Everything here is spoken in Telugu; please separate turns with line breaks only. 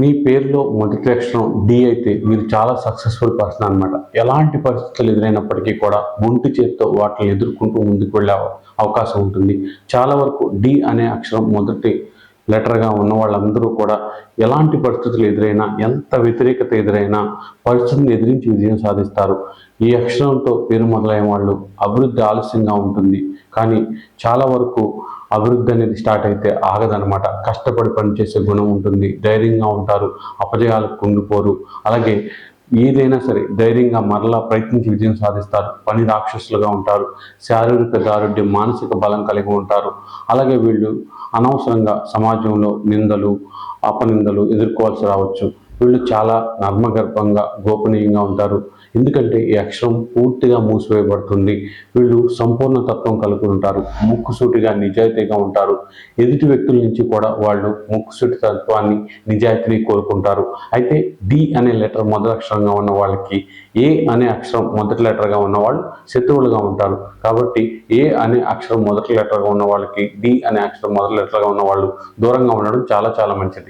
మీ పేరులో మొదటి అక్షరం డి అయితే మీరు చాలా సక్సెస్ఫుల్ పర్సన్ అనమాట. ఎలాంటి పరిస్థితులు ఎదురైనప్పటికీ కూడా ఒంటి చేత్తో వాటిని ఎదుర్కొంటూ ముందుకు వెళ్ళే అవకాశం ఉంటుంది. చాలా వరకు డి అనే అక్షరం మొదటి లెటర్గా ఉన్న వాళ్ళందరూ కూడా ఎలాంటి పరిస్థితులు ఎదురైనా, ఎంత వ్యతిరేకత ఎదురైనా పరిస్థితిని ఎదిరించి విజయం సాధిస్తారు. ఈ అక్షరంతో పేరు మొదలైన వాళ్ళు అభివృద్ధి ఆలస్యంగా ఉంటుంది, కానీ చాలా వరకు అభివృద్ధి అనేది స్టార్ట్ అయితే ఆగదనమాట. కష్టపడి పనిచేసే గుణం ఉంటుంది, ధైర్యంగా ఉంటారు, అపజయాలకు కుంగిపోరు. అలాగే ఏదైనా సరే ధైర్యంగా మరలా ప్రయత్నించి విజయం సాధిస్తారు. పని రాక్షసులుగా ఉంటారు, శారీరక దారుఢ్యం, మానసిక బలం కలిగి ఉంటారు. అలాగే వీళ్ళు అనవసరంగా సమాజంలో నిందలు, అపనిందలు ఎదుర్కోవాల్సి రావచ్చు. వీళ్ళు చాలా నర్మగర్భంగా, గోపనీయంగా ఉంటారు. ఎందుకంటే ఈ అక్షరం పూర్తిగా మూసివేయబడుతుంది. వీళ్ళు సంపూర్ణ తత్వం కలిగి ఉంటారు, ముక్కుసూటిగా నిజాయితీగా ఉంటారు. ఎదుటి వ్యక్తుల నుంచి కూడా వాళ్ళు ముక్కుసూటి తత్వాన్ని, నిజాయితీని కోరుకుంటారు. అయితే డి అనే లెటర్ మొదటి అక్షరంగా ఉన్న వాళ్ళకి ఏ అనే అక్షరం మొదటి లెటర్గా ఉన్న వాళ్ళు శత్రువులుగా ఉంటారు. కాబట్టి ఏ అనే అక్షరం మొదటి లెటర్గా ఉన్న వాళ్ళకి డి అనే అక్షరం మొదటి లెటర్గా ఉన్న వాళ్ళు దూరంగా ఉండడం చాలా చాలా మంచిది.